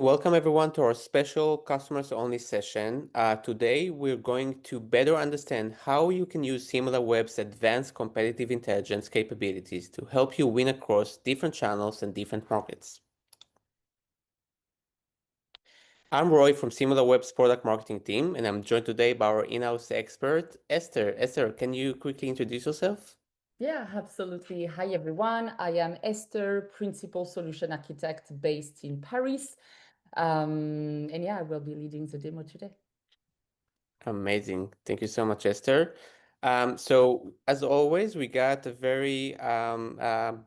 Welcome everyone to our special customers only session. Today we're going to better understand how you can use Similarweb's advanced competitive intelligence capabilities to help you win across different channels and different markets. I'm Roy from Similarweb's product marketing team, and I'm joined today by our in-house expert, Esther. Esther, can you quickly introduce yourself? Yeah, absolutely. Hi, everyone. I am Esther, Principal Solution Architect based in Paris. And yeah, I will be leading the demo today. Amazing. Thank you so much, Esther. So as always, we got a very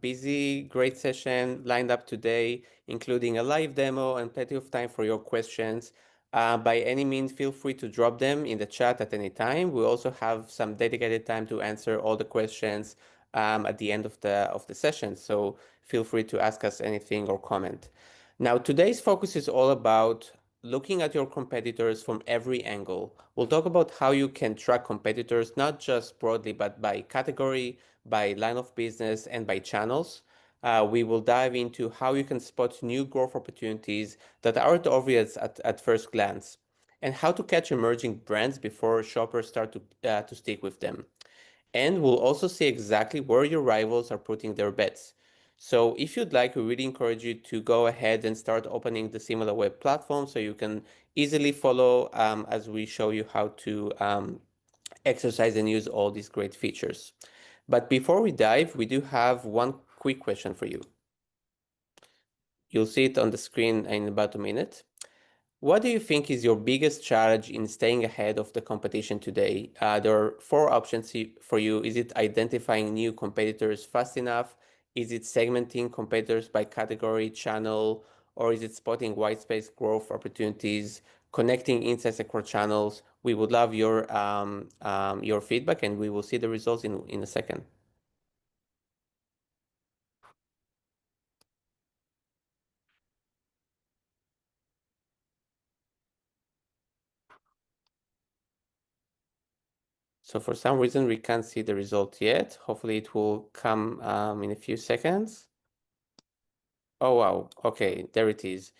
busy, great session lined up today, including a live demo and plenty of time for your questions. By any means, feel free to drop them in the chat at any time. We also have some dedicated time to answer all the questions at the end of the session. So feel free to ask us anything or comment. Now, today's focus is all about looking at your competitors from every angle. We'll talk about how you can track competitors, not just broadly, but by category, by line of business, and by channels. We will dive into how you can spot new growth opportunities that aren't obvious at first glance, and how to catch emerging brands before shoppers start to stick with them. And we'll also see exactly where your rivals are putting their bets. So if you'd like, we really encourage you to go ahead and start opening the Similarweb platform so you can easily follow as we show you how to exercise and use all these great features. But before we dive, we do have one quick question for you. You'll see it on the screen in about a minute. What do you think is your biggest challenge in staying ahead of the competition today? There are four options for you. Is it identifying new competitors fast enough? Is it segmenting competitors by category, channel, or is it spotting white space growth opportunities, connecting insights across channels? We would love your feedback, and we will see the results in a second. So for some reason, we can't see the result yet. Hopefully it will come in a few seconds. Oh, wow. Okay, there it is.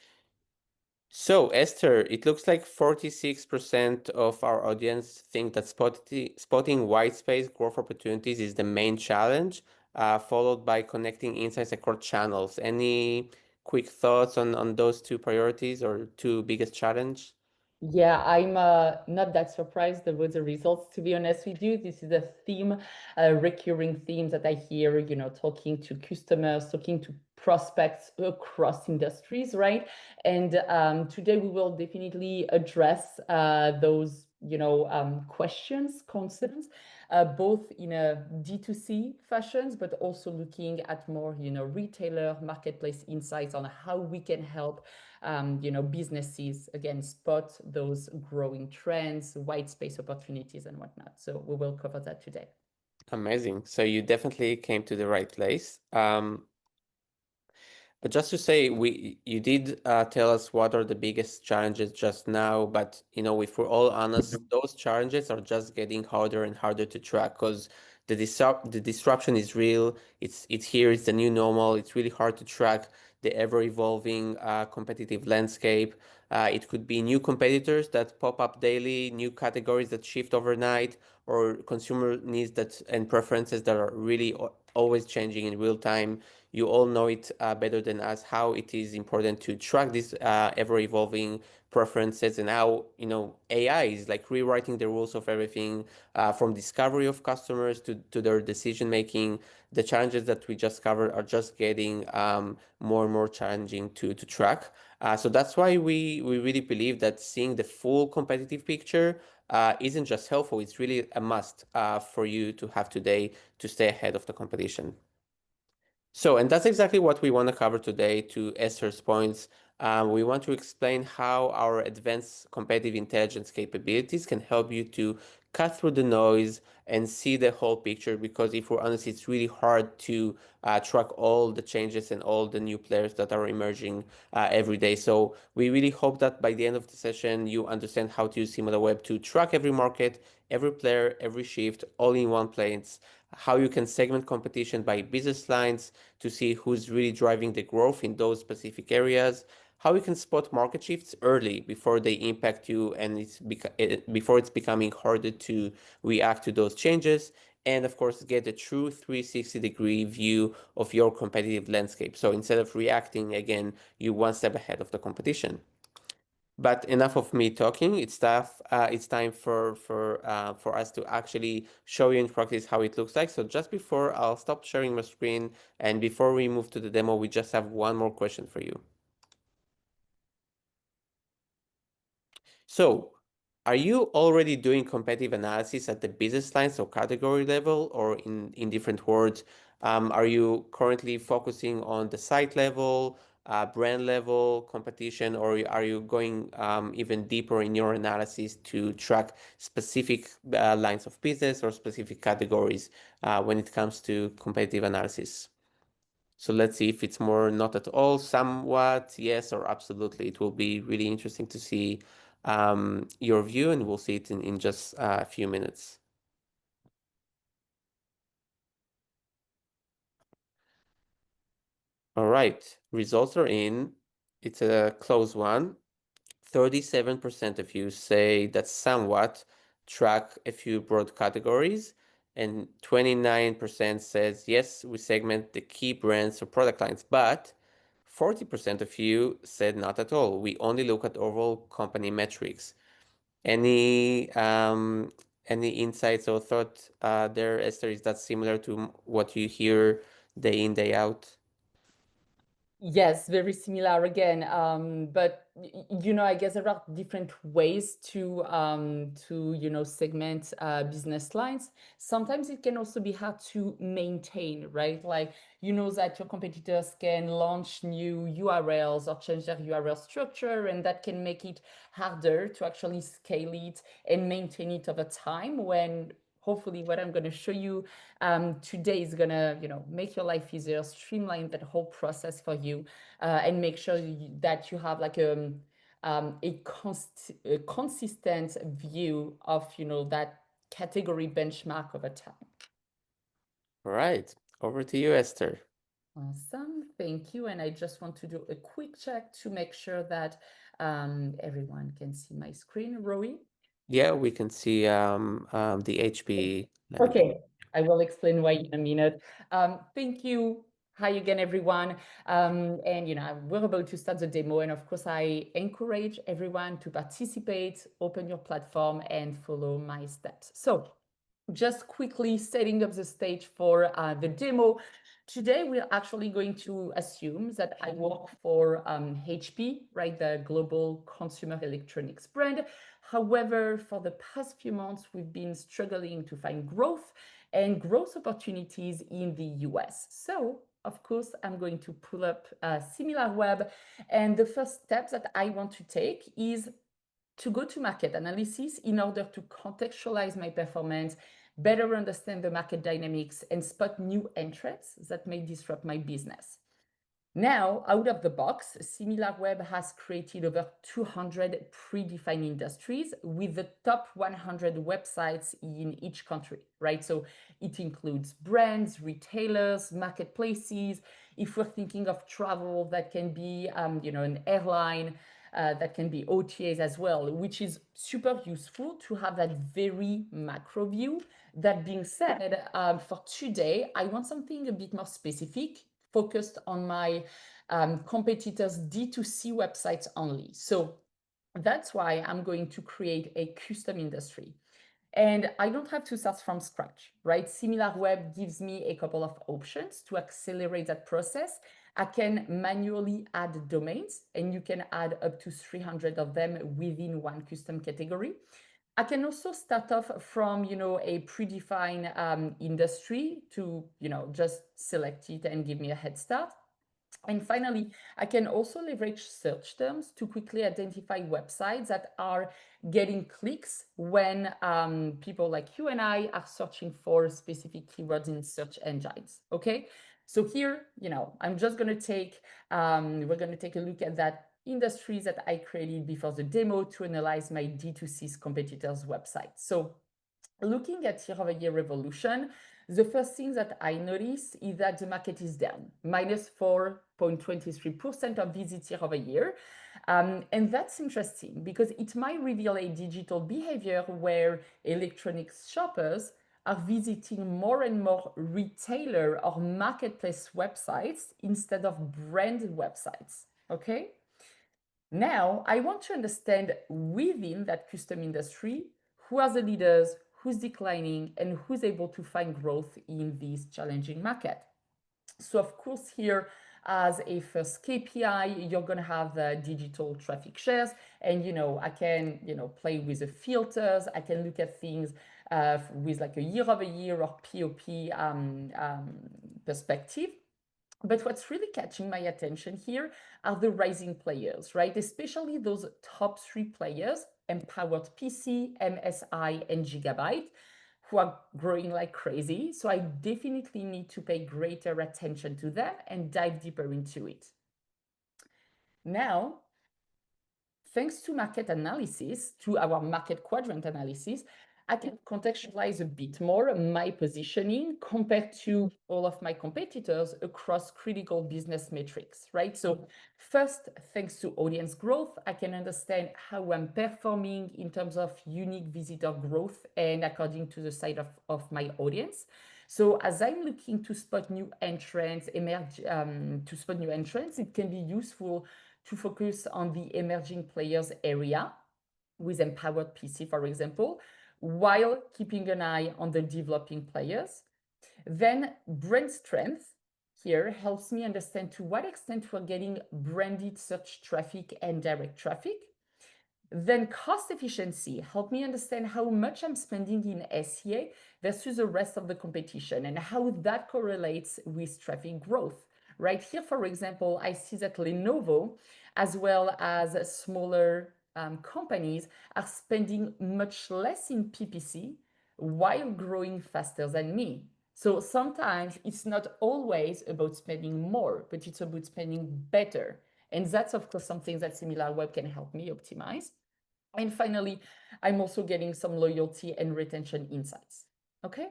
So, Esther, it looks like 46% of our audience think that spotting white space growth opportunities is the main challenge, followed by connecting insights across channels. Any quick thoughts on those two priorities or two biggest challenge? Yeah, I'm not that surprised about the results, to be honest with you. This is a theme, a recurring theme that I hear, talking to customers, talking to prospects across industries, right? And today we will definitely address those, questions, concerns, both in a D2C fashions, but also looking at more, retailer marketplace insights on how we can help businesses again spot those growing trends, white space opportunities, and whatnot. So we will cover that today. Amazing. So you definitely came to the right place. But just to say, you did tell us what are the biggest challenges just now, but if we're all honest, those challenges are just getting harder and harder to track because the disruption is real. It's here. It's the new normal. It's really hard to track the ever evolving competitive landscape. It could be new competitors that pop up daily, new categories that shift overnight, or consumer needs that and preferences that are really always changing in real time. You all know it better than us how it is important to track these ever-evolving preferences and how AI is like rewriting the rules of everything from discovery of customers to their decision making. The challenges that we just covered are just getting more and more challenging to track. So that's why we really believe that seeing the full competitive picture isn't just helpful, it's really a must for you to have today to stay ahead of the competition. So, and that's exactly what we want to cover today to Esther's points. We want to explain how our advanced competitive intelligence capabilities can help you to cut through the noise and see the whole picture. Because if we're honest, it's really hard to track all the changes and all the new players that are emerging every day. So we really hope that by the end of the session, you understand how to use Similarweb to track every market, every player, every shift, all in one place, how you can segment competition by business lines to see who's really driving the growth in those specific areas, how you can spot market shifts early before they impact you and before it's becoming harder to react to those changes, and of course get a true 360-degree view of your competitive landscape. So instead of reacting again, you one step ahead of the competition. But enough of me talking. It's time for us to actually show you in practice how it looks like. So just before I'll stop sharing my screen and before we move to the demo, we just have one more question for you. So, are you already doing competitive analysis at the business lines or category level, or in different words, are you currently focusing on the site level, brand level, competition, or are you going even deeper in your analysis to track specific lines of business or specific categories when it comes to competitive analysis? So let's see if it's more not at all, somewhat, yes, or absolutely. It will be really interesting to see your view, and we'll see it in just a few minutes. All right, results are in. It's a close one. 37% of you say that somewhat track a few broad categories, and 29% says yes, we segment the key brands or product lines, but 40% of you said not at all. We only look at overall company metrics. Any any insights or thought there, Esther? Is that similar to what you hear day in, day out? Yes, very similar again. But I guess there are different ways to segment business lines. Sometimes it can also be hard to maintain, right? Like that your competitors can launch new URLs or change their URL structure, and that can make it harder to actually scale it and maintain it over time when hopefully what I'm going to show you today is going to make your life easier, streamline that whole process for you, and make sure that you have like a consistent view of that category benchmark over time. All right, over to you, Esther. Awesome, thank you. And I just want to do a quick check to make sure that everyone can see my screen. Roie? Yeah, we can see the HP landing page. Okay, I will explain why in a minute. Thank you. Hi again, everyone. And we're about to start the demo, and of course, I encourage everyone to participate, open your platform, and follow my steps. So, just quickly setting up the stage for the demo. Today, we're actually going to assume that I work for HP, right, the global consumer electronics brand. However, for the past few months, we've been struggling to find growth and growth opportunities in the US. So, of course, I'm going to pull up Similarweb. And the first step that I want to take is to go to market analysis in order to contextualize my performance, better understand the market dynamics, and spot new entrants that may disrupt my business. Now, out of the box, Similarweb has created over 200 predefined industries with the top 100 websites in each country, right? So it includes brands, retailers, marketplaces. If we're thinking of travel, that can be, an airline, that can be OTAs as well, which is super useful to have that very macro view. That being said, for today, I want something a bit more specific, focused on my competitors' D2C websites only. So that's why I'm going to create a custom industry. And I don't have to start from scratch, right? Similarweb gives me a couple of options to accelerate that process. I can manually add domains, and you can add up to 300 of them within one custom category. I can also start off from, a predefined industry to, just select it and give me a head start. And finally, I can also leverage search terms to quickly identify websites that are getting clicks when people like you and I are searching for specific keywords in search engines. Okay, so here, I'm just going to take, we're going to take a look at that industries that I created before the demo to analyze my D2C's competitors' website. So looking at year-over-year evolution, the first thing that I notice is that the market is down, minus 4.8%. 5.23% of visits year over year. And that's interesting because it might reveal a digital behavior where electronics shoppers are visiting more and more retailer or marketplace websites instead of branded websites. Okay? Now, I want to understand within that custom industry who are the leaders, who's declining, and who's able to find growth in this challenging market. So, of course, here as a first KPI, you're going to have the digital traffic shares. And, I can, play with the filters. I can look at things with like a year over year or POP perspective. But what's really catching my attention here are the rising players, right? Especially those top three players, Empowered PC, MSI, and Gigabyte, who are growing like crazy. So I definitely need to pay greater attention to them and dive deeper into it. Now, thanks to market analysis, to our market quadrant analysis, I can contextualize a bit more my positioning compared to all of my competitors across critical business metrics, right? So first, thanks to audience growth, I can understand how I'm performing in terms of unique visitor growth and according to the size of my audience. So as I'm looking to spot new entrants, it can be useful to focus on the emerging players area with Empowered PC, for example, while keeping an eye on the developing players. Then brand strength here helps me understand to what extent we're getting branded search traffic and direct traffic. Then cost efficiency help me understand how much I'm spending in SEA versus the rest of the competition and how that correlates with traffic growth. Right here, for example, I see that Lenovo, as well as smaller companies, are spending much less in PPC while growing faster than me. So sometimes it's not always about spending more, but it's about spending better. And that's, of course, something that Similarweb can help me optimize. And finally, I'm also getting some loyalty and retention insights. Okay?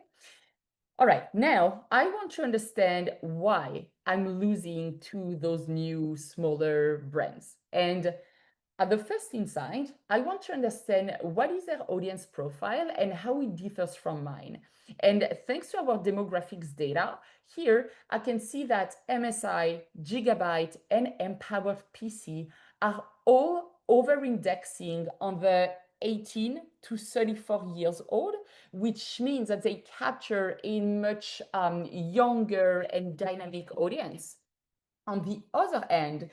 All right, now I want to understand why I'm losing to those new, smaller brands. And at the first insight, I want to understand what is their audience profile and how it differs from mine. And thanks to our demographics data, here I can see that MSI, Gigabyte, and Empowered PC are all over-indexing on the 18 to 34 years old, which means that they capture a much younger and dynamic audience. On the other hand,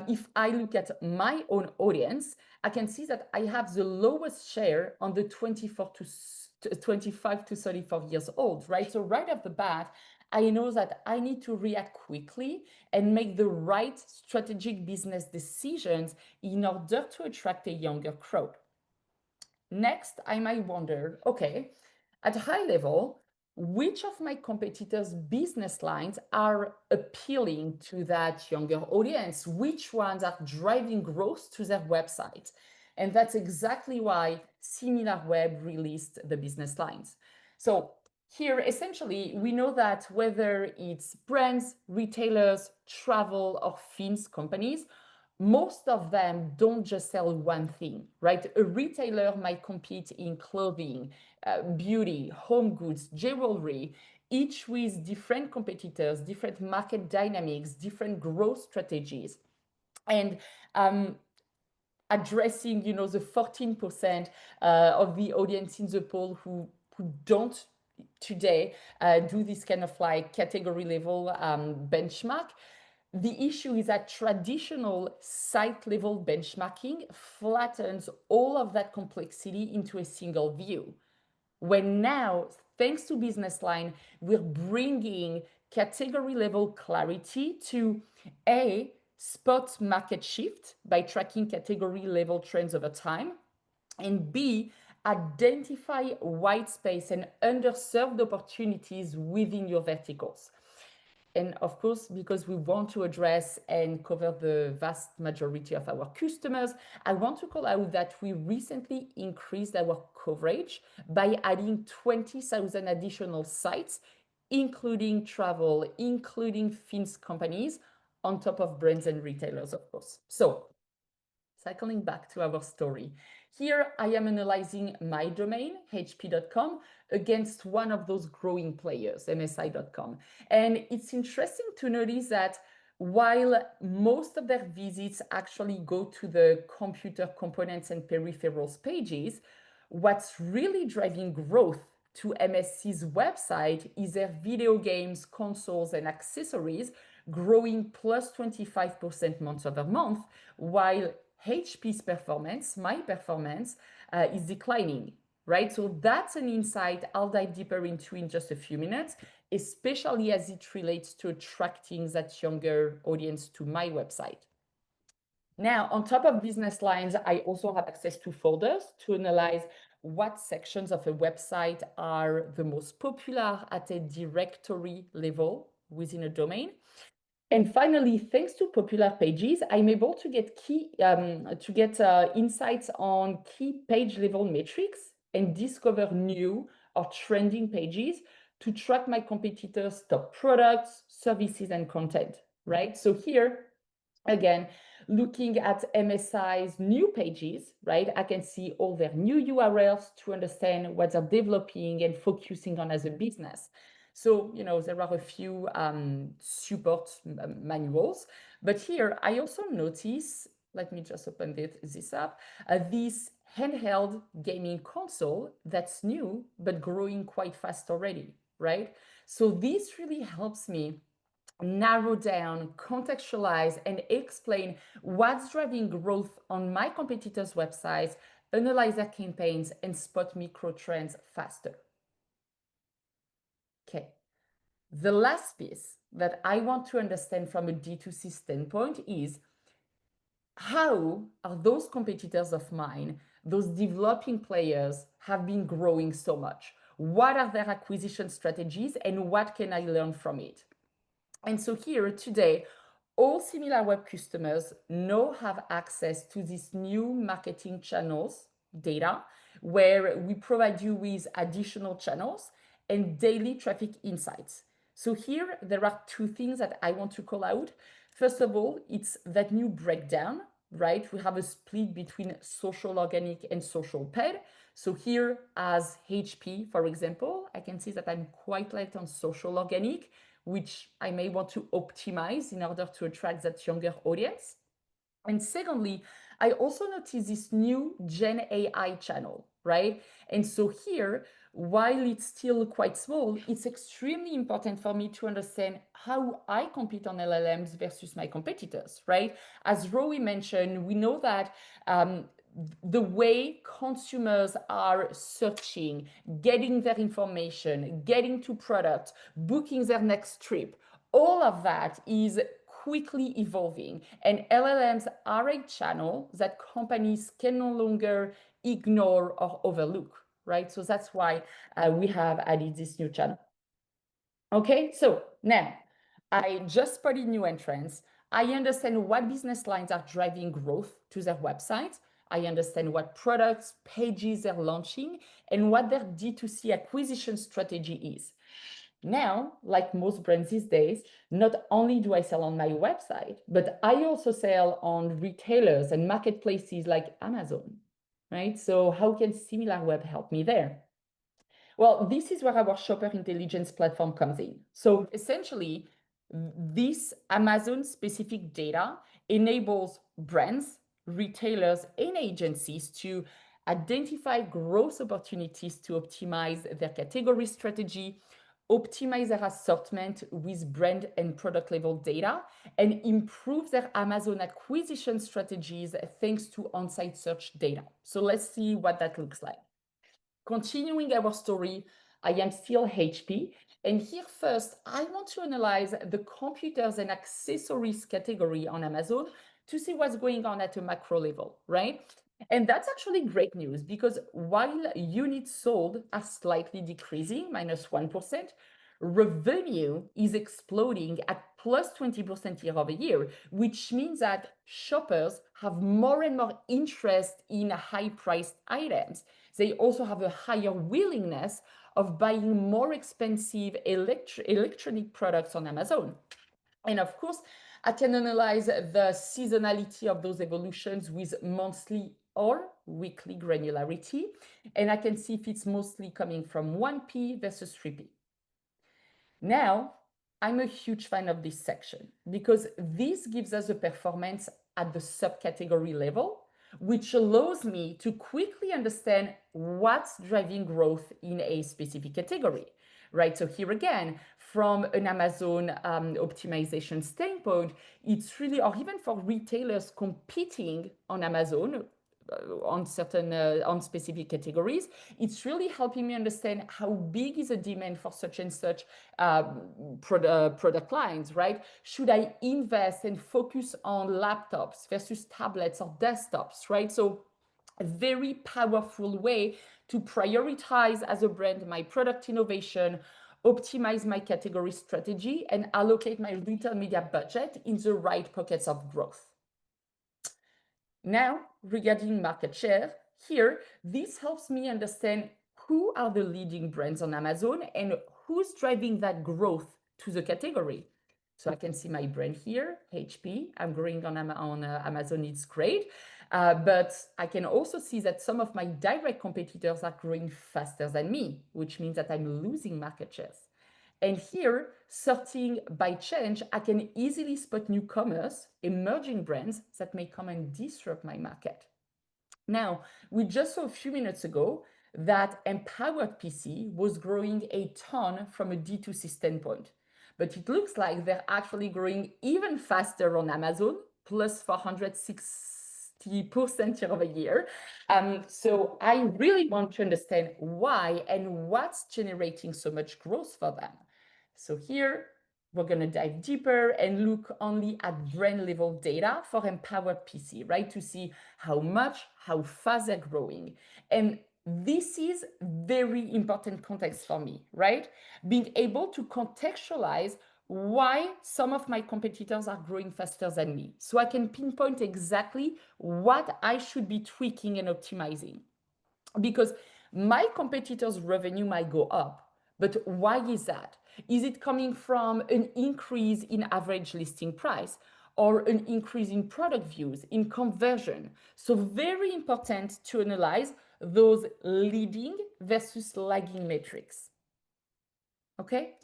if I look at my own audience, I can see that I have the lowest share on the 25 to 34 years old, right? So right off the bat, I know that I need to react quickly and make the right strategic business decisions in order to attract a younger crowd. Next, I might wonder, okay, at a high level, which of my competitors' business lines are appealing to that younger audience? Which ones are driving growth to their website? And that's exactly why Similarweb released the business lines. So here, essentially, we know that whether it's brands, retailers, travel, or films companies, most of them don't just sell one thing, right? A retailer might compete in clothing, beauty, home goods, jewelry, each with different competitors, different market dynamics, different growth strategies. And addressing, the 14% of the audience in the poll who don't today do this kind of like category level benchmark. The issue is that traditional site level benchmarking flattens all of that complexity into a single view. When now, thanks to Business Line, we're bringing category level clarity to A, spot market shift by tracking category level trends over time, and B, identify white space and underserved opportunities within your verticals. And of course, because we want to address and cover the vast majority of our customers, I want to call out that we recently increased our coverage by adding 20,000 additional sites, including travel, including fins companies, on top of brands and retailers, of course. So cycling back to our story. Here I am analyzing my domain, hp.com, against one of those growing players, msi.com. And it's interesting to notice that while most of their visits actually go to the computer components and peripherals pages, what's really driving growth to MSC's website is their video games, consoles, and accessories growing plus 25% month over month, while HP's performance, my performance, is declining, right? So that's an insight I'll dive deeper into in just a few minutes, especially as it relates to attracting that younger audience to my website. Now, on top of business lines, I also have access to folders to analyze what sections of a website are the most popular at a directory level within a domain. And finally, thanks to popular pages, I'm able to get insights on key page level metrics and discover new or trending pages to track my competitors' top products, services, and content, right? So here, again, looking at MSI's new pages, right, I can see all their new URLs to understand what they're developing and focusing on as a business. So, there are a few support manuals, but here I also notice, let me just open this up, this handheld gaming console that's new, but growing quite fast already, right? So this really helps me narrow down, contextualize, and explain what's driving growth on my competitors' websites, analyze their campaigns, and spot micro trends faster. Okay. The last piece that I want to understand from a D2C standpoint is how are those competitors of mine, those developing players, have been growing so much? What are their acquisition strategies and what can I learn from it? And so here today, all Similarweb customers now have access to these new marketing channels data, where we provide you with additional channels and daily traffic insights. So here there are two things that I want to call out. First of all, it's that new breakdown, right? We have a split between social organic and social paid. So here as HP, for example, I can see that I'm quite light on social organic, which I may want to optimize in order to attract that younger audience. And secondly, I also noticed this new Gen AI channel, right? And so here, while it's still quite small, it's extremely important for me to understand how I compete on LLMs versus my competitors, right? As Roie mentioned, we know that the way consumers are searching, getting their information, getting to products, booking their next trip, all of that is quickly evolving. And LLMs are a channel that companies can no longer ignore or overlook, right? So that's why we have added this new channel. Okay, so now I just spotted new entrants. I understand what business lines are driving growth to their website. I understand what products, pages they're launching, and what their D2C acquisition strategy is. Now, like most brands these days, not only do I sell on my website, but I also sell on retailers and marketplaces like Amazon, right? So how can Similarweb help me there? Well, this is where our shopper intelligence platform comes in. So essentially, this Amazon specific data enables brands, retailers, and agencies to identify growth opportunities to optimize their category strategy, optimize their assortment with brand and product level data, and improve their Amazon acquisition strategies thanks to on-site search data. So let's see what that looks like. Continuing our story, I am still HP. And here first, I want to analyze the computers and accessories category on Amazon to see what's going on at a macro level, right? And that's actually great news because while units sold are slightly decreasing, -1%, revenue is exploding at plus 20% year over year, which means that shoppers have more and more interest in high-priced items. They also have a higher willingness of buying more expensive electronic products on Amazon. And of course, I can analyze the seasonality of those evolutions with monthly or weekly granularity, and I can see if it's mostly coming from 1P versus 3P. Now, I'm a huge fan of this section because this gives us a performance at the subcategory level, which allows me to quickly understand what's driving growth in a specific category, right? So here again, from an Amazon optimization standpoint, it's really, or even for retailers competing on Amazon, on specific categories, it's really helping me understand how big is the demand for such and such product lines, right? Should I invest and focus on laptops versus tablets or desktops, right? So a very powerful way to prioritize as a brand my product innovation, optimize my category strategy, and allocate my retail media budget in the right pockets of growth. Now, regarding market share, here, this helps me understand who are the leading brands on Amazon and who's driving that growth to the category. So I can see my brand here, HP. I'm growing on Amazon, it's great. But I can also see that some of my direct competitors are growing faster than me, which means that I'm losing market shares. And here, sorting by change, I can easily spot newcomers, emerging brands that may come and disrupt my market. Now, we just saw a few minutes ago that empowered PC was growing a ton from a D2C standpoint. But it looks like they're actually growing even faster on Amazon, plus 460% year over year. So I really want to understand why and what's generating so much growth for them. So here, we're going to dive deeper and look only at brand level data for empowered PC, right? To see how much, how fast they're growing. And this is very important context for me, right? Being able to contextualize why some of my competitors are growing faster than me. So I can pinpoint exactly what I should be tweaking and optimizing. Because my competitors' revenue might go up. But why is that? Is it coming from an increase in average listing price or an increase in product views, in conversion? So very important to analyze those leading versus lagging metrics. Okay?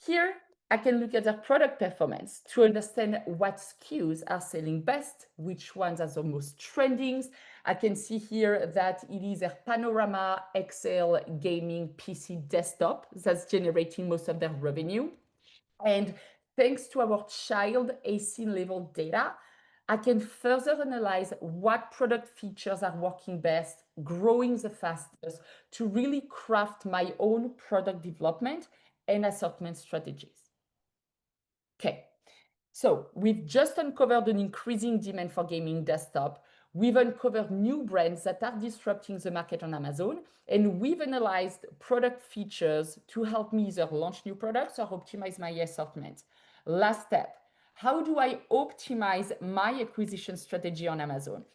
Here, I can look at their product performance to understand what SKUs are selling best, which ones are the most trending. I can see here that it is a Panorama Excel gaming PC desktop that's generating most of their revenue. And thanks to our child ASIN level data, I can further analyze what product features are working best, growing the fastest, to really craft my own product development and assortment strategies. Okay, so we've just uncovered an increasing demand for gaming desktop. We've uncovered new brands that are disrupting the market on Amazon, and we've analyzed product features to help me either launch new products or optimize my assortment. Last step, how do I optimize my acquisition strategy on Amazon?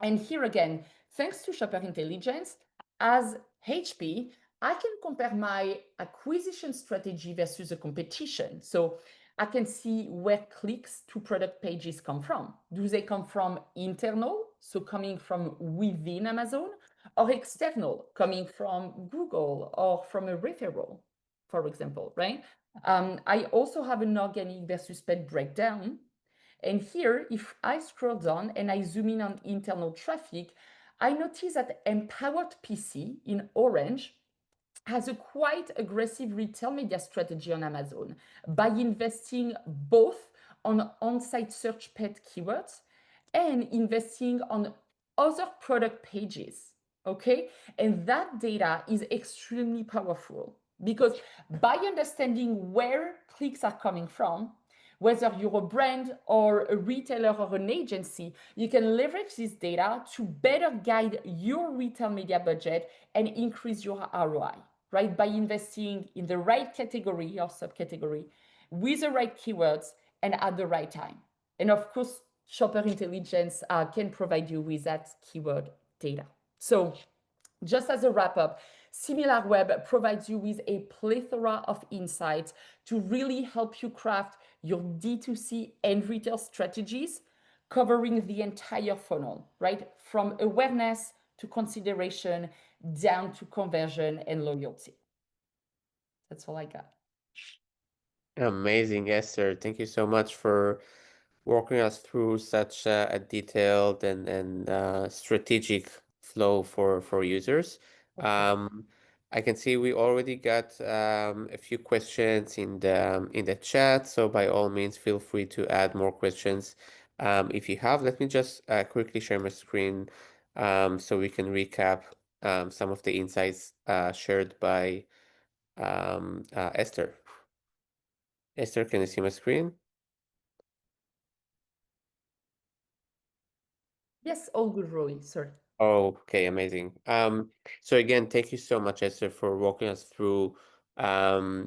And here again, thanks to Shopper Intelligence, as HP, I can compare my acquisition strategy versus the competition. So I can see where clicks to product pages come from. Do they come from internal, so coming from within Amazon, or external, coming from Google or from a referral, for example, right? I also have an organic versus paid breakdown. And here, if I scroll down and I zoom in on internal traffic, I notice that Empowered PC in orange has a quite aggressive retail media strategy on Amazon by investing both on on-site search paid keywords and investing on other product pages. Okay, and that data is extremely powerful because by understanding where clicks are coming from, whether you're a brand or a retailer or an agency, you can leverage this data to better guide your retail media budget and increase your ROI, right? By investing in the right category or subcategory with the right keywords and at the right time. And of course, Shopper Intelligence can provide you with that keyword data. So just as a wrap up, Similarweb provides you with a plethora of insights to really help you craft your D2C and retail strategies, covering the entire funnel, right? From awareness to consideration down to conversion and loyalty. That's all I got. Amazing, Esther. Thank you so much for walking us through such a detailed and strategic flow for users. Of course. Um, I can see we already got a few questions in the chat, so by all means, feel free to add more questions if you have. Let me just quickly share my screen so we can recap some of the insights shared by Esther. Esther, can you see my screen? Yes, all good, Roy. Sorry. Oh, okay, amazing. So again, thank you so much, Esther, for walking us through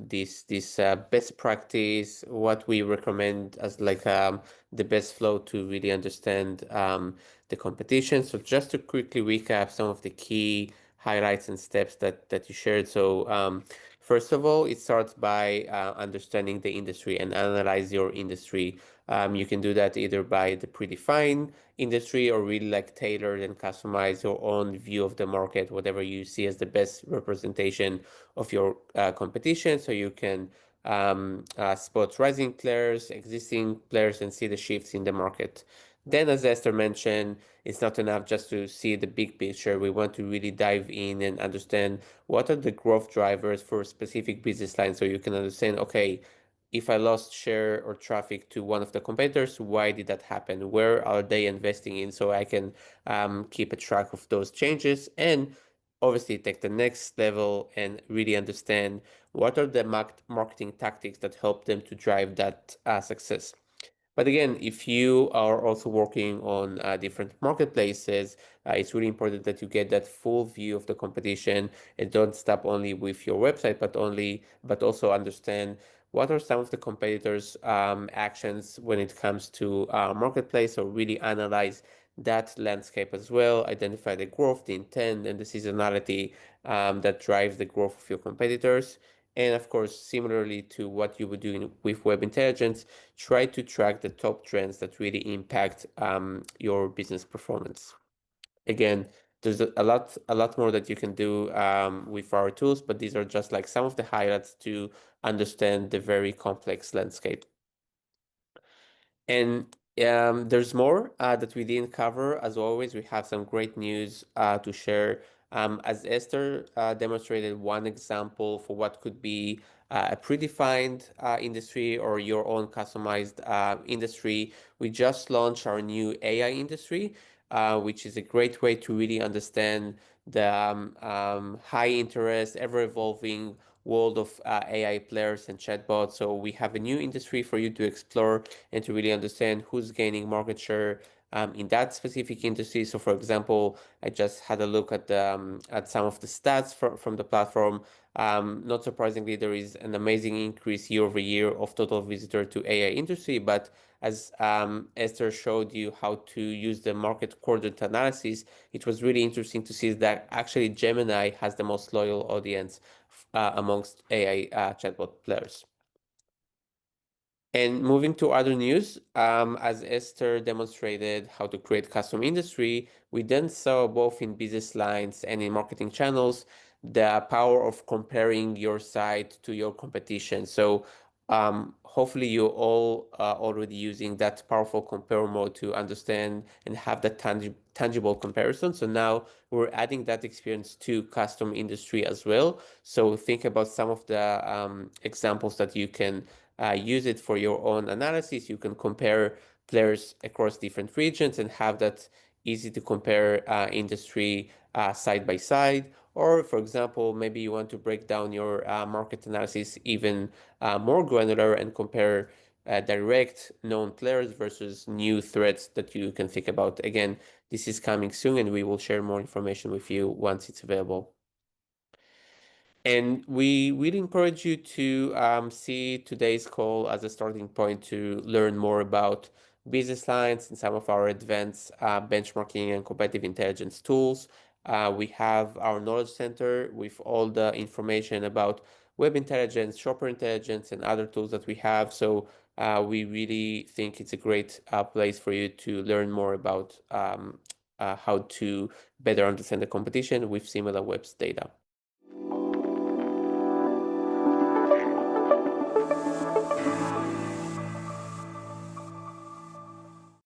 this best practice, what we recommend as like the best flow to really understand the competition. So just to quickly recap some of the key highlights and steps that you shared. So first of all, it starts by understanding the industry and analyze your industry. You can do that either by the predefined industry or really like tailored and customize your own view of the market, whatever you see as the best representation of your competition. So you can spot rising players, existing players, and see the shifts in the market. Then, as Esther mentioned, it's not enough just to see the big picture. We want to really dive in and understand what are the growth drivers for specific business lines so you can understand, okay, if I lost share or traffic to one of the competitors, why did that happen? Where are they investing in so I can keep a track of those changes and obviously take the next level and really understand what are the marketing tactics that help them to drive that success. But again, if you are also working on different marketplaces, it's really important that you get that full view of the competition and don't stop only with your website, but also understand what are some of the competitors' actions when it comes to marketplace, or really analyze that landscape as well, identify the growth, the intent, and the seasonality that drives the growth of your competitors. And of course, similarly to what you would do with web intelligence, try to track the top trends that really impact your business performance. Again, there's a lot more that you can do with our tools, but these are just like some of the highlights to understand the very complex landscape. And there's more that we didn't cover. As always, we have some great news to share. As Esther demonstrated one example for what could be a predefined industry or your own customized industry, we just launched our new AI industry, which is a great way to really understand the high interest, ever evolving world of AI players and chatbots. So we have a new industry for you to explore and to really understand who's gaining market share in that specific industry. So, for example, I just had a look at some of the stats from the platform. Not surprisingly, there is an amazing increase year over year of total visitor to AI industry. But as Esther showed you how to use the market quadrant analysis, it was really interesting to see that actually Gemini has the most loyal audience amongst AI chatbot players. And moving to other news, as Esther demonstrated how to create custom industry, we then saw both in business lines and in marketing channels the power of comparing your site to your competition. So hopefully you all are already using that powerful compare mode to understand and have that tangible comparison. So now we're adding that experience to custom industry as well. So think about some of the examples that you can use it for your own analysis. You can compare players across different regions and have that easy to compare industry side by side. Or, for example, maybe you want to break down your market analysis even more granular and compare direct known players versus new threats that you can think about. Again, this is coming soon, and we will share more information with you once it's available. And we really encourage you to see today's call as a starting point to learn more about business lines and some of our advanced benchmarking and competitive intelligence tools. We have our knowledge center with all the information about web intelligence, shopper intelligence, and other tools that we have. So we really think it's a great place for you to learn more about how to better understand the competition with Similarweb's data.